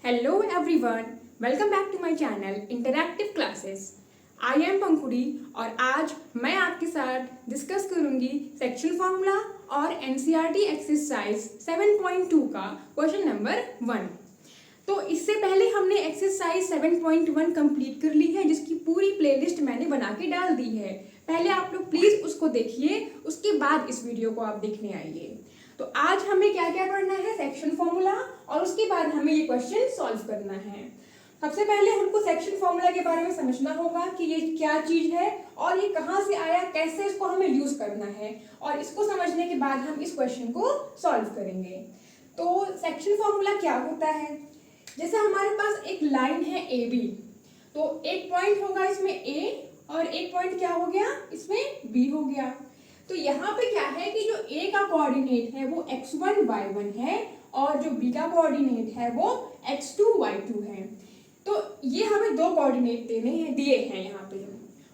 Hello everyone, welcome back to my channel Interactive Classes. I am Pankhuri और आज मैं आपके साथ डिस्कस करूंगी सेक्शन फार्मूला और एनसीईआरटी एक्सरसाइज 7.2 का क्वेश्चन नंबर 1। तो इससे पहले हमने एक्सरसाइज 7.1 कंप्लीट कर ली है, जिसकी पूरी प्लेलिस्ट मैंने बना के डाल दी है। पहले आप लोग प्लीज उसको देखिए, उसके बाद इस वीडियो को आप देखने आइए। तो आज हमें क्या क्या पढ़ना है, सेक्शन फॉर्मूला, और उसके बाद हमें ये क्वेश्चन सॉल्व करना है। सबसे पहले हमको सेक्शन फॉर्मूला के बारे में समझना होगा कि ये क्या चीज है और ये कहाँ से आया, कैसे इसको हमें यूज करना है, और इसको समझने के बाद हम इस क्वेश्चन को सॉल्व करेंगे। तो सेक्शन फॉर्मूला क्या होता है, जैसे हमारे पास एक लाइन है ए बी, तो एक पॉइंट होगा इसमें ए और एक पॉइंट क्या हो गया इसमें बी हो गया। तो यहाँ पे क्या है कि जो ए का कोऑर्डिनेट है वो x1 y1 है और जो बी का कोऑर्डिनेट है वो x2 y2 है। तो ये हमें दो कोऑर्डिनेट दिए हैं यहाँ पे,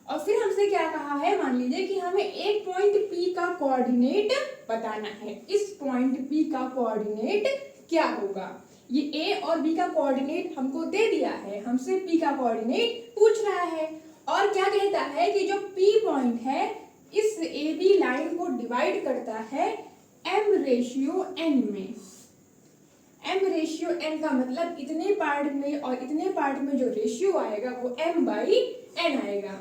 और फिर हमसे क्या कहा है, मान लीजिए कि हमें एक पॉइंट P का कोऑर्डिनेट बताना है। इस पॉइंट P का कोऑर्डिनेट क्या होगा, ये A और B का कोऑर्डिनेट हमको दे दिया है, हमसे P का कोऑर्डिनेट पूछ रहा है। और क्या कहता है कि जो P पॉइंट है इस AB लाइन को डिवाइड करता है m/n में। m/n का मतलब इतने पार्ट में और इतने पार्ट में जो रेशियो आएगा वो m/n आएगा।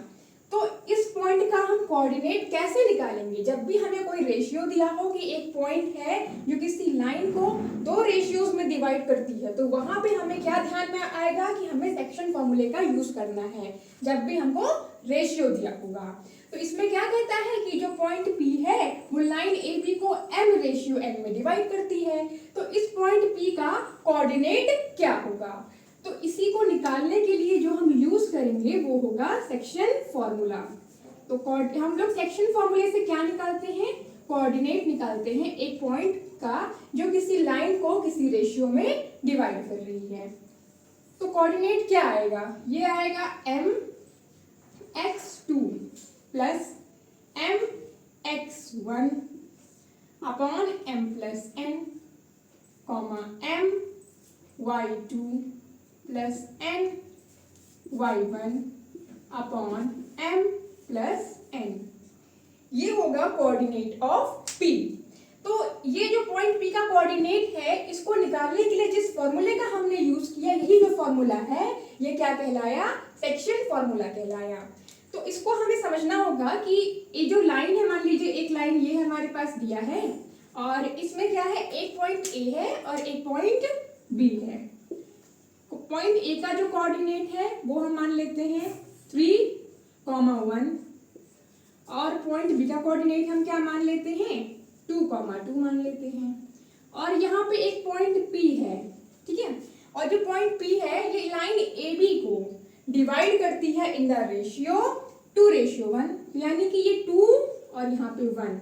तो इस पॉइंट का हम कोऑर्डिनेट कैसे निकालेंगे, जब भी हमें कोई रेशियो दिया हो कि एक पॉइंट है जो किसी लाइन को दो रेशियोज में डिवाइड करती है, तो वहां पे हमें क्या ध्यान में आएगा कि हमें सेक्शन फॉर्मूले का यूज करना है जब भी हमको रेशियो दिया होगा। तो इसमें क्या कहता है कि जो पॉइंट P है वो लाइन AB को m/n में डिवाइड करती है, तो इस पॉइंट P का कोऑर्डिनेट क्या होगा। तो इसी को निकालने के लिए जो हम यूज करेंगे वो होगा सेक्शन फॉर्मूला। तो हम लोग सेक्शन फॉर्मूले से क्या निकालते हैं, कोऑर्डिनेट निकालते हैं एक पॉइंट का जो किसी लाइन को किसी रेशियो में डिवाइड कर रही है। तो कोऑर्डिनेट क्या आएगा, ये आएगा mx2 plus mx1 upon m+n comma my2 plus ny1 upon m+n। ये होगा कोऑर्डिनेट ऑफ P। तो ये जो पॉइंट P का कोऑर्डिनेट है, इसको निकालने के लिए जिस फॉर्मूले का हमने यूज किया, यही जो फॉर्मूला है ये क्या कहलाया, सेक्शन फॉर्मूला कहलाया। तो इसको हमें समझना होगा कि ये जो लाइन है, मान लीजिए एक लाइन ये हमारे पास दिया है और इसमें क्या है, एक पॉइंट A है और एक पॉइंट B है। पॉइंट A का जो कोऑर्डिनेट है वो हम मान लेते हैं 3,1 और पॉइंट B का कोऑर्डिनेट हम क्या मान लेते हैं 2,2 मान लेते हैं। और यहाँ पे एक पॉइंट P है, ठीक है, और जो पॉइंट P है ये लाइन AB को डिवाइड करती है इन द रेशियो 2:1, यानी कि ये 2 और यहाँ पे 1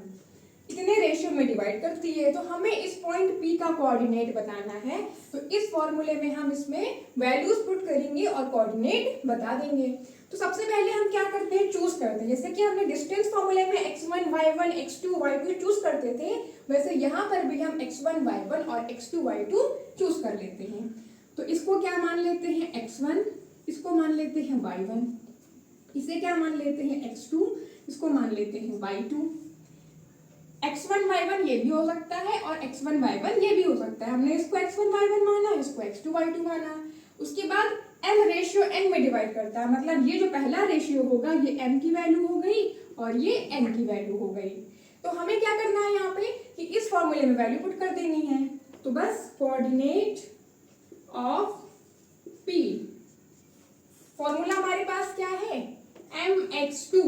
इतने रेशियो में डिवाइड करती है। तो हमें इस पॉइंट P का कोऑर्डिनेट बताना है, तो इस फॉर्मूले में हम इसमें वैल्यूज पुट करेंगे और कोऑर्डिनेट बता देंगे। तो सबसे पहले हम क्या करते हैं, चूज करते हैं। जैसे कि हमने डिस्टेंस फॉर्मूले में x1 y1 x2 y2 choose करते थे, वैसे यहाँ पर भी हम x1 y1 और x2 y2 चूज कर लेते हैं। तो इसको क्या मान लेते हैं x1, इसको मान लेते हैं y1, इसे क्या मान लेते हैं x2, इसको मान लेते हैं y2। x1 y1 ये भी हो सकता है और x1 y1 ये भी हो सकता है। हमने इसको x1 y1 माना, इसको x2 y2 माना। उसके बाद m/n में डिवाइड करता है, मतलब ये जो पहला रेशियो होगा ये m की वैल्यू हो गई और ये n की वैल्यू हो गई। तो हमें क्या करना है यहाँ पे कि इस फॉर्मूले में वैल्यू पुट कर देनी है। तो बस कोऑर्डिनेट ऑफ P, फॉर्मूला हमारे पास क्या है mx2।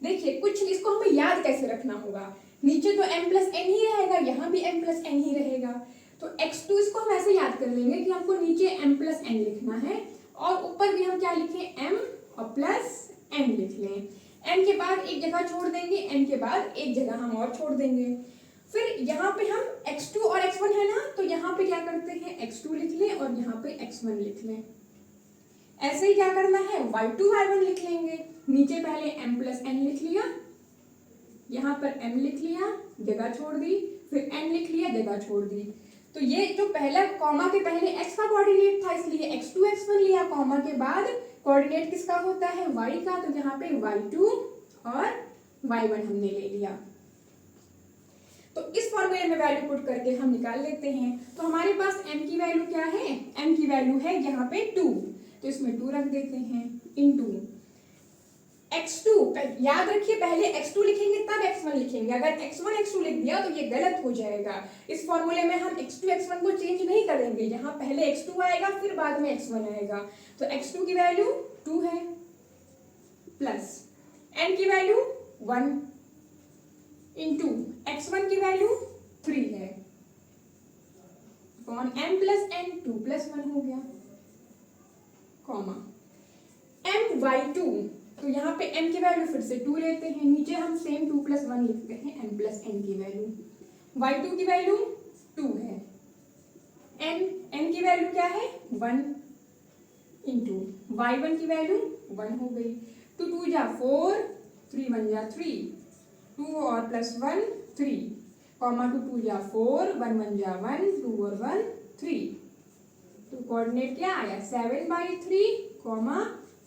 देखिए कुछ इसको हमें याद कैसे रखना होगा, नीचे तो m+n ही रहेगा, यहाँ भी m+n ही रहेगा। तो x2 इसको हम ऐसे याद कर लेंगे कि हमको नीचे m+n लिखना है और ऊपर भी हम क्या लिखें m और +n लिख लें। n के बाद एक जगह छोड़ देंगे, n के बाद एक जगह हम और छोड़ देंगे। फिर यहाँ पे हम x2 और x1 है ना, तो यहाँ पे क्या करते हैं x2 लिख लें और यहाँ पे x1 लिख लें। ऐसे ही क्या करना है, y2 y1 लिख लेंगे, नीचे पहले m+n लिख लिया, यहाँ पर m लिख लिया, जगह छोड़ दी, फिर n लिख लिया, जगह छोड़ दी। तो ये जो पहला कॉमा के पहले x का कोऑर्डिनेट था इसलिए x2 x1 लिया, कॉमा के बाद कोऑर्डिनेट किसका होता है y का, तो यहाँ पे y2 और y1 हमने ले लिया। तो इस फॉर्मूले में वैल्यू पुट करके हम निकाल लेते हैं। तो हमारे पास m की वैल्यू क्या है, m की वैल्यू है यहाँ पे 2, तो इसमें 2 रख देते हैं इनटू x2। याद रखिए पहले x2 लिखेंगे तब x1 लिखेंगे, अगर x1 x2 लिख दिया तो ये गलत हो जाएगा। इस फॉर्मूले में हम x2 x1 को चेंज नहीं करेंगे, यहाँ पहले x2 आएगा फिर बाद में x1 आएगा। तो x2 की वैल्यू 2 है प्लस n की वैल्यू 1 इंटू x1 की वैल्यू 3 है कौन m प्लस n 2 प्लस 1 हो गया, कॉमा m y2। तो यहाँ पे m की वैल्यू फिर से 2 लेते हैं, नीचे हम सेम 2 प्लस 1 लिखते हैं m प्लस n की वैल्यू। y2 की वैल्यू 2 है, n की वैल्यू क्या है 1 इंटू y1 की वैल्यू 1 हो गई। 2 2 जा 4, 3 1 जा 3, 2 और प्लस 1 3, कॉमा 2 2 जा 4, 1 1 जा 1, 2 और 1 3। तो कोऑर्डिनेट क्या आया 7/3, कॉमा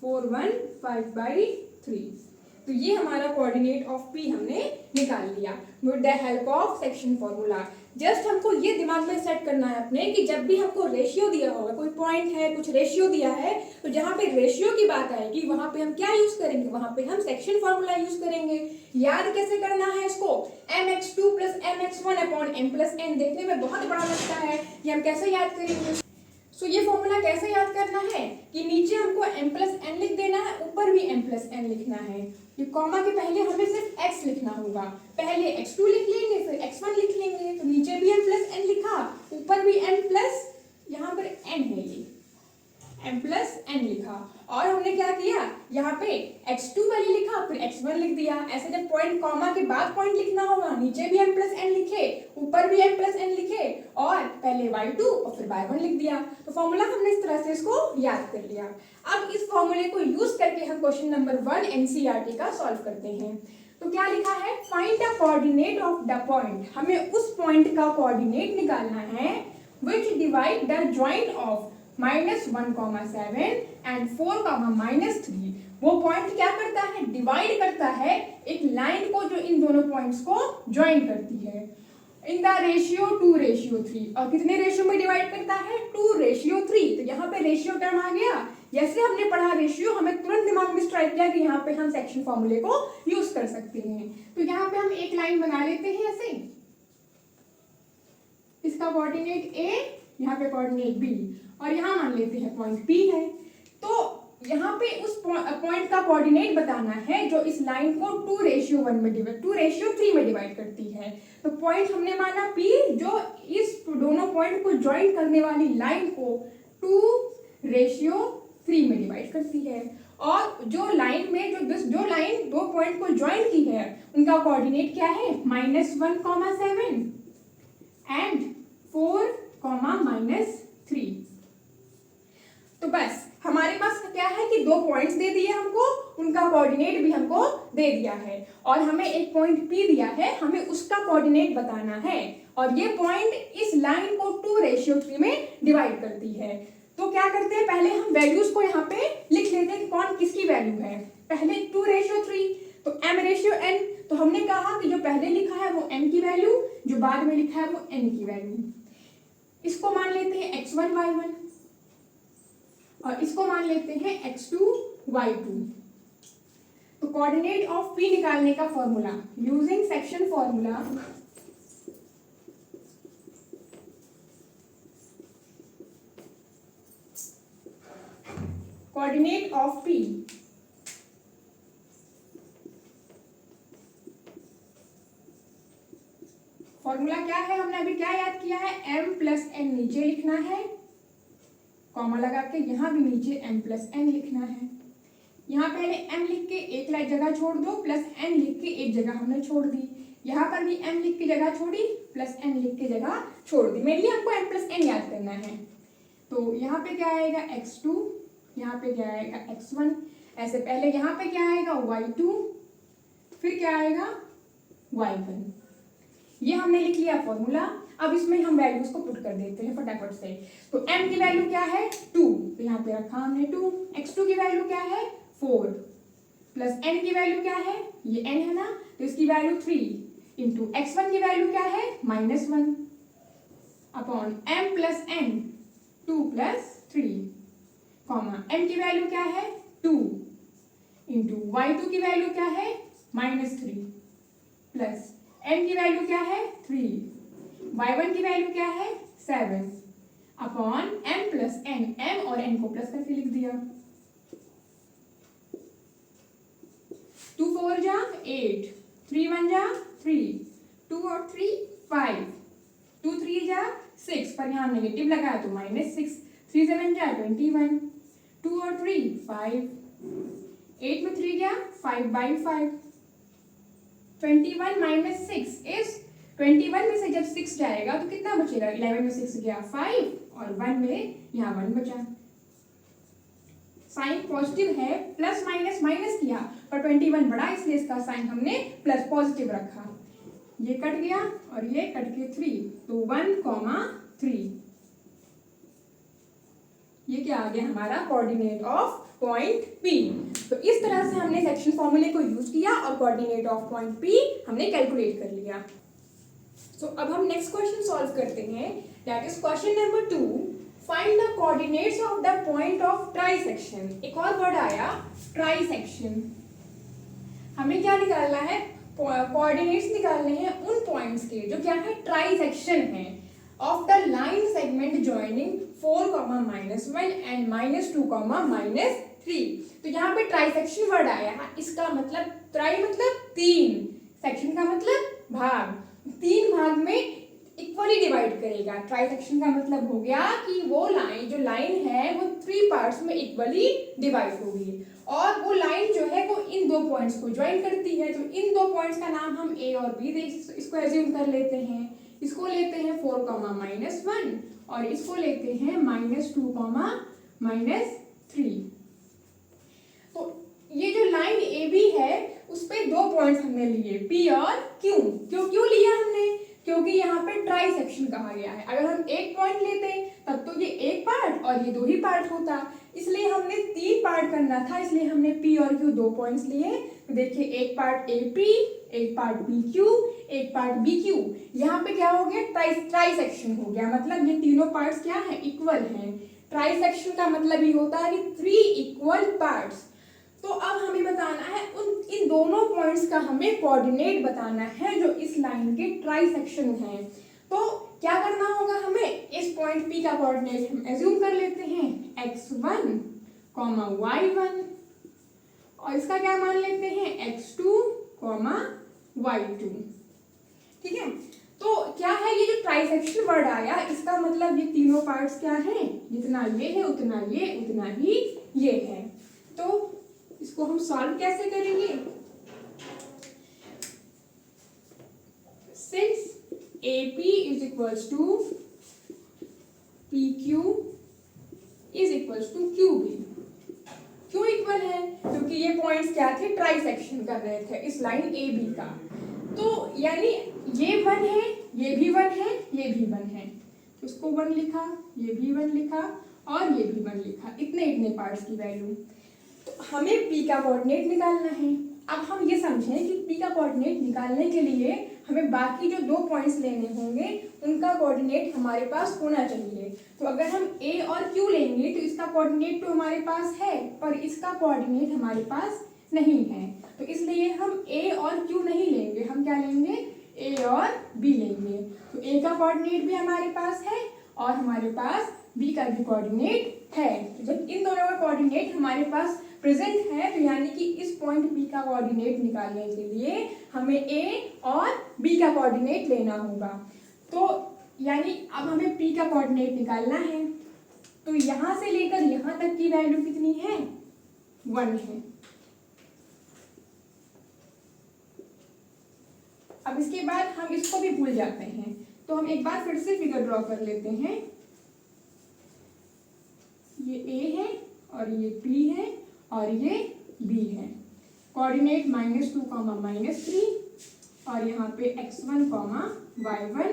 4 1 5/3। तो ये हमारा कोऑर्डिनेट ऑफ P हमने निकाल लिया with the help of section formula. Just हमको ये दिमाग में सेट करना है अपने कि जब भी हमको रेशियो दिया होगा, कोई पॉइंट है कुछ रेशियो दिया है, तो जहाँ पे रेशियो की बात आएगी वहां पे हम क्या यूज करेंगे, वहां पे हम सेक्शन फॉर्मूला यूज करेंगे। याद कैसे करना है इसको, mx2 plus mx1 upon m plus n। देखने में बहुत बड़ा लगता है, ये हम कैसे याद करेंगे। सो ये फॉर्मूला कैसे याद करना है कि नीचे हमको m प्लस n लिख देना है, ऊपर भी m प्लस n लिखना है। ये कॉमा के पहले हमें सिर्फ x लिखना होगा, पहले x2 लिख लेंगे फिर x1 लिख लेंगे। तो नीचे भी m प्लस n लिखा, ऊपर भी m प्लस यहाँ पर n है, ये m प्लस n लिखा। और हमने क्या किया, यहाँ पे x2 वाली लिखा फिर x1 लिख दिया। ऐसे जब पॉइंट कॉमा के बाद पॉइंट लिखना होगा, नीचे भी m प्लस n लिखे, ऊपर भी m प्लस n लिखे, और पहले y2 और फिर y1 लिख दिया। तो फॉर्मूला हमने इस तरह से इसको याद कर लिया। अब इस फॉर्मूले को यूज करके हम क्वेश्चन नंबर 1 NCERT का सॉल्व करते हैं। तो क्या लिखा है, find the coordinate of the point. हमें उस पॉइंट का कोऑर्डिनेट निकालना है विच divide the joint of -1,7 and 4,-3। वो पॉइंट क्या करता है, डिवाइड करता है एक लाइन को जो इन दोनों पॉइंट्स को ज्वाइन करती है इन द रेशियो 2:3। और कितने रेशियो में डिवाइड करता है, 2:3। तो यहाँ पे रेशियो टर्म आ गया। जैसे हमने पढ़ा रेशियो, हमें तुरंत दिमाग में स्ट्राइक किया कि यहाँ पे हम सेक्शन फॉर्मूले को यूज कर सकते हैं। तो यहाँ पे हम एक लाइन बना लेते हैं ऐसे, इसका कोऑर्डिनेट A, यहाँ पे कोऑर्डिनेट B, और यहाँ मान लेते हैं पॉइंट P है। तो यहाँ पे उस पॉइंट का कोऑर्डिनेट बताना है जो इस लाइन को 2:3 में डिवाइड करती है। तो पॉइंट हमने माना P, जो इस दोनों पॉइंट को ज्वाइन करने वाली लाइन को 2:3 में डिवाइड करती है। और जो लाइन में जो लाइन दो पॉइंट को ज्वाइन की है, उनका कोऑर्डिनेट क्या है, -1,7 एंड 4,-3। तो बस हमारे पास क्या है कि दो पॉइंट्स दे दिए हमको, उनका कोऑर्डिनेट भी हमको दे दिया है, और हमें एक पॉइंट P दिया है, हमें उसका कोऑर्डिनेट बताना है। और ये पॉइंट इस लाइन को 2:3 में डिवाइड करती है। तो क्या करते हैं, पहले हम वैल्यूज को यहाँ पे लिख लेते हैं कि कौन किसकी वैल्यू है। पहले 2:3, तो m/n। तो हमने कहा कि जो पहले लिखा है वो m की वैल्यू, जो बाद में लिखा है वो n की वैल्यू। इसको मान लेते हैं x1 y1, और इसको मान लेते हैं x2 y2। तो कोऑर्डिनेट ऑफ P निकालने का formula using section formula, coordinate of P formula क्या है, हमने अभी क्या याद किया है, m प्लस n नीचे लिखना है, कॉमा लगा के यहाँ भी नीचे m प्लस n लिखना है। यहाँ पहले m लिख के एक जगह छोड़ दो, प्लस n लिख के एक जगह हमने छोड़ दी। यहाँ पर भी m लिख के जगह छोड़ी, प्लस n लिख के जगह छोड़ दी। मेनली हमको m प्लस n याद करना है। तो यहाँ पे क्या आएगा x2, यहाँ पे क्या आएगा x1, ऐसे पहले यहाँ पे क्या आएगा y2, फिर क्या आएगा y1। ये हमने लिख लिया फॉर्मूला। अब इसमें हम वैल्यूज को पुट कर देते हैं फटाफट से। तो m की वैल्यू क्या है 2, तो यहाँ पे रखा हमने 2। x2 की वैल्यू क्या है 4 प्लस n की वैल्यू क्या है, ये n है ना, तो इसकी वैल्यू 3 इंटू x1 की वैल्यू क्या है -1 upon m plus n 2 plus 3 comma m की वैल्यू क्या है 2 इंटू y2 की वैल्यू क्या है -3 प्लस n की वैल्यू क्या है 3, y1 की वैल्यू क्या है 7 upon m plus n, m और n को प्लस करके लिख दिया। 2 4 जा 8, 3 1 जा 3, 2 और 3 5, 2 3 जा 6, पर यहाँ नेगेटिव लगाया तो -6, 3 7 जा 21, 2 और 3 5, 8 में 3 गया 5/5, 21 - 6 इज 21 में से जब 6 जाएगा तो कितना बचेगा, 11 में 6 गया 5 और 1 में यहाँ 1 बचा। साइन पॉजिटिव है, प्लस माइनस माइनस किया, पर 21 बड़ा इसलिए इसका साइन हमने प्लस पॉजिटिव रखा। ये कट गया और ये कट के 3, तो 1,3। ये क्या आ गया हमारा कोऑर्डिनेट ऑफ पॉइंट P। तो इस तरह से हमने सेक्शन फॉर्मूले को यूज किया और कोऑर्डिनेट ऑफ पॉइंट P हमने कैलकुलेट कर लिया। तो अब हम नेक्स्ट क्वेश्चन सॉल्व करते हैं, that is question number 2। Find the coordinates of the point of trisection. एक और वर्ड आया ट्राइसेक्शन। हमें क्या निकालना है, कोऑर्डिनेट्स निकालने हैं उन पॉइंट्स के जो क्या है ट्राइसेक्शन है of the line segment joining 4, -1 and -2, -3। तो यहाँ पे ट्राइसेक्शन वर्ड आया है, इसका मतलब ट्राई मतलब 3, सेक्शन का मतलब भाग, 3 भाग में इक्वली डिवाइड करेगा। ट्राइसेक्शन का मतलब हो गया कि वो लाइन जो लाइन है वो 3 पार्ट्स में इक्वली डिवाइड होगी और वो लाइन जो है वो इन 2 पॉइंट्स को ज्वाइन करती है। तो इन 2 पॉइंट्स का नाम हम A और B इसको एज्यूम कर लेते हैं। इसको लेते हैं 4, -1 और इसको लेते हैं -2, -3। तो ये जो लाइन AB है उस पे 2 पॉइंट्स हमने लिए P और Q। क्यों लिया हमने, क्योंकि यहाँ पे ट्राइसेक्शन कहा गया है। अगर हम एक पॉइंट लेते तब तो ये एक पार्ट और ये 2 ही पार्ट होता, इसलिए हमने 3 पार्ट करना था, इसलिए हमने P और Q 2 पॉइंट्स लिए। तो देखिए एक पार्ट AP, एक पार्ट BQ, एक पार्ट BQ। यहाँ पे क्या हो गया, ट्राइसेक्शन हो गया, मतलब ये तीनों पार्ट्स क्या है इक्वल हैं। ट्राइसेक्शन का मतलब ही होता है कि 3 इक्वल पार्ट्स। तो अब हमें बताना है इन दोनों पॉइंट्स का हमें कोऑर्डिनेट बताना है जो इस लाइन के ट्राइसेक्शन है। तो क्या करना होगा, हमें इस पॉइंट P का कोऑर्डिनेट हम एज्यूम कर लेते हैं x1, y1 और इसका क्या मान लेते हैं x2, y2। ठीक है, तो क्या है ये जो ट्राइसेक्शन वर्ड आया, इसका मतलब ये तीनों पार्ट्स क्या हैं, जितना ये है उतना ये उतना ही ये है। तो इसको हम सॉल्व कैसे करेंगे, since AP is equals to PQ is equals to QB। क्यों इक्वल है, क्योंकि ये पॉइंट्स क्या थे, ट्राइसेक्शन कर रहे थे इस लाइन AB का। तो यानी ये 1 है, ये भी 1 है, ये भी 1 है, इसको 1 लिखा, ये भी 1 लिखा और ये भी 1 लिखा, इतने पार्ट्स की वैल्यू। तो हमें P का कोऑर्डिनेट निकालना है। अब हम ये समझें कि P का कोऑर्डिनेट निकालने के लिए हमें बाकी जो 2 पॉइंट्स लेने होंगे उनका कोऑर्डिनेट हमारे पास होना चाहिए। तो अगर हम A और Q लेंगे तो इसका कोऑर्डिनेट तो हमारे पास है, पर इसका कोऑर्डिनेट हमारे पास नहीं है। तो इसलिए हम A और Q नहीं लेंगे, हम क्या लेंगे, A और B लेंगे। तो A का कोऑर्डिनेट भी हमारे पास है और हमारे पास B का भी कोऑर्डिनेट है। जब इन दोनों का कोऑर्डिनेट हमारे पास प्रेजेंट है तो यानी कि इस पॉइंट P का कोऑर्डिनेट निकालने के लिए हमें A और B का कोऑर्डिनेट लेना होगा। तो यानी अब हमें P का कोऑर्डिनेट निकालना है, तो यहाँ से लेकर यहाँ तक की वैल्यू कितनी है, 1 है। अब इसके बाद हम इसको भी भूल जाते हैं, तो हम एक बार फिर से फिगर ड्रॉ कर लेते हैं। ये A है और ये P है और ये B है। कोऑर्डिनेट -2, -3 और यहाँ पे x1, y1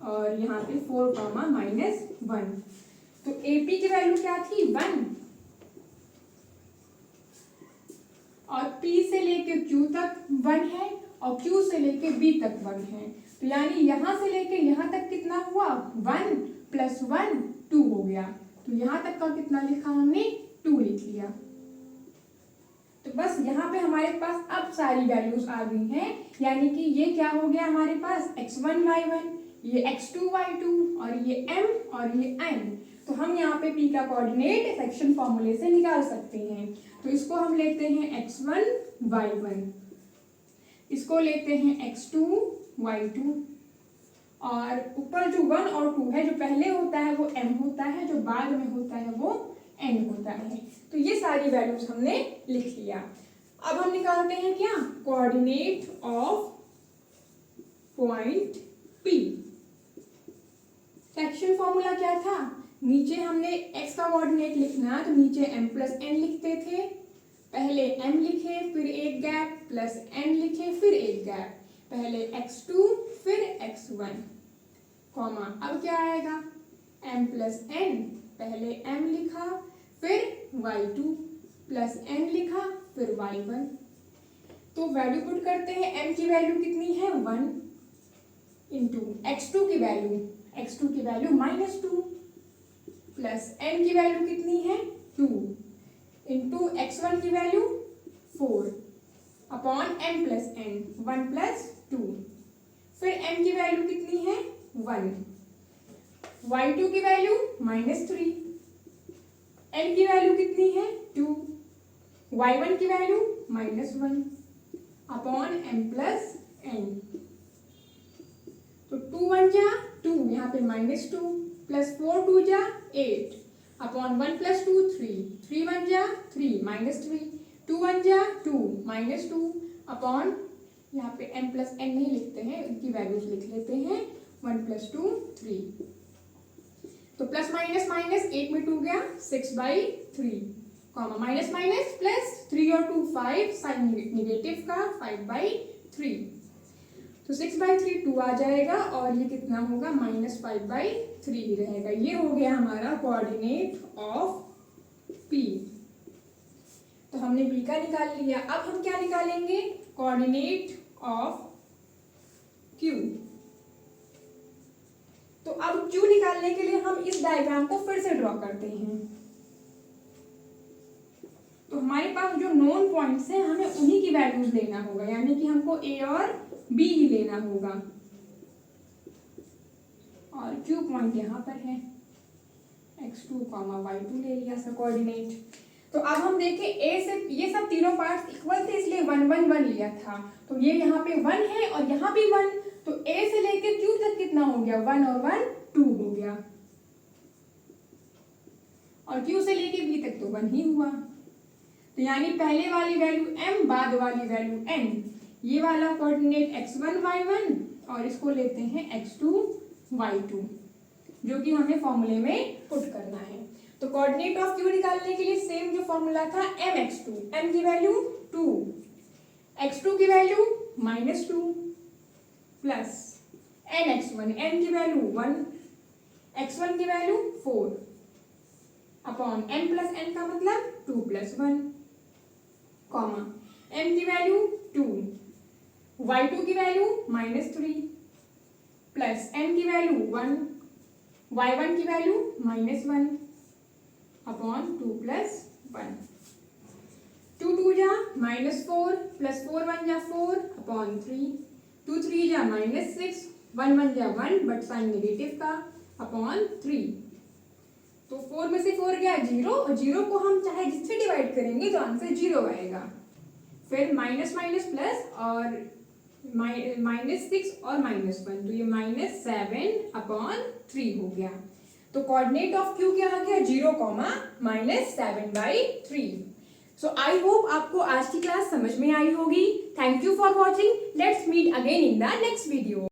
और यहाँ पे 4, -1। तो AP की वैल्यू क्या थी 1 और P से लेके Q तक 1 है और Q से लेके B तक 1 है। तो यानी यहाँ से लेके यहाँ तक कितना हुआ 1 + 1 2 हो गया। तो यहाँ तक का कितना लिखा हमने 2 लिख लिया। तो बस यहाँ पे हमारे पास अब सारी वैल्यूज आ गई हैं, यानी कि ये क्या हो गया हमारे पास x1 y1, ये x2 y2 और ये m और ये n। तो हम यहाँ पे p का कोऑर्डिनेट सेक्शन फॉर्मूले से निकाल सकते हैं। तो इसको हम लेते हैं x1 y1, इसको लेते हैं x2 y2 और ऊपर जो 1 और 2 है, जो पहले होता है वो m होता है, जो बाद में होता है वो n होता है। तो ये सारी वैल्यूज हमने लिख लिया। अब हम निकालते हैं क्या coordinate of point P। Section formula क्या था, नीचे हमने x का कोऑर्डिनेट लिखना तो नीचे m + n लिखते थे, पहले m लिखे फिर एक गैप प्लस n लिखे फिर एक गैप, पहले x2 फिर x1 कॉमा, अब क्या आएगा m + n, पहले m लिखा फिर y2 प्लस n लिखा फिर y1। तो वैल्यू पुट करते हैं, m की वैल्यू कितनी है 1 इंटू x2 की वैल्यू -2 प्लस n की वैल्यू कितनी है 2 इंटू x1 की वैल्यू 4 अपॉन m + n 1 + 2, फिर m की वैल्यू कितनी है 1, y2 की वैल्यू -3, n की वैल्यू कितनी है 2, y1 की वैल्यू -1 अपॉन m + n। तो 2 1 जा 2, यहाँ पे -2 प्लस 4 2 जा 8 अपॉन 1 + 2 3, 3 1 जा 3 -3, 2 1 जा 2 -2 अपॉन, यहाँ पे m + n नहीं लिखते हैं, इनकी वैल्यूज लिख लेते हैं 1 + 2 3। तो प्लस माइनस माइनस 8 में 2 गया 6/3 कॉमा, माइनस माइनस प्लस 3 और 2 5, साइन निगेटिव का 5/3। तो 6/3 2 आ जाएगा और ये कितना होगा -5/3 ही रहेगा। ये हो गया हमारा कोऑर्डिनेट ऑफ P। तो हमने P का निकाल लिया। अब हम क्या निकालेंगे कोऑर्डिनेट ऑफ Q। तो अब Q निकालने के लिए हम इस डायग्राम को फिर से ड्रॉ करते हैं। तो हमारे पास जो नोन पॉइंट्स हैं हमें उन्हीं की वैल्यूज लेना होगा, यानी कि हमको A और B ही लेना होगा और Q पॉइंट यहाँ पर है, x2, y2 ले लिया सा कोऑर्डिनेट। तो अब हम देखें A से, ये सब तीनों पार्ट्स इक्वल थे इसलिए 1 1 1 लिया था, तो ये यहाँ पे 1 है और यहाँ भी 1, तो A से लेके Q तक कितना हो गया 1 और 1 2 हो गया और Q से लेके B तक तो 1 ही हुआ। तो यानी पहले वाली वैल्यू m, बाद वाली वैल्यू n, ये वाला कोऑर्डिनेट x1 y1 और इसको लेते हैं x2 y2, जो कि हमें फॉर्मूले में पुट करना है। तो कोऑर्डिनेट ऑफ Q निकालने के लिए सेम जो फॉर्मूला था mx2, m की वैल्यू 2, x2 की वैल्यू -2 प्लस nx1, n की वैल्यू 1, x1 की वैल्यू 4 अपॉन m + n का मतलब 2 + 1 कॉमा, m की वैल्यू 2, y2 की वैल्यू -3 प्लस n की वैल्यू 1, y1 की वैल्यू -1 अपॉन 2 + 1। 2 2 जा -4 प्लस 4 1 जा 4 अपॉन 3, 2 3 जा -6, 1 1 जा 1 बट साइन नेगेटिव का अपॉन 3। तो 4 में से 4 गया 0 और 0 को हम चाहे जिससे डिवाइड करेंगे तो आंसर 0 आएगा। फिर माइनस माइनस प्लस और -6 और -1, तो ये -7 अपॉन 3 हो गया। तो कोऑर्डिनेट ऑफ Q क्या आ गया 0, -7/3। सो आई होप आपको आज की क्लास समझ में आई होगी। Thank you for watching. Let's meet again in the next video.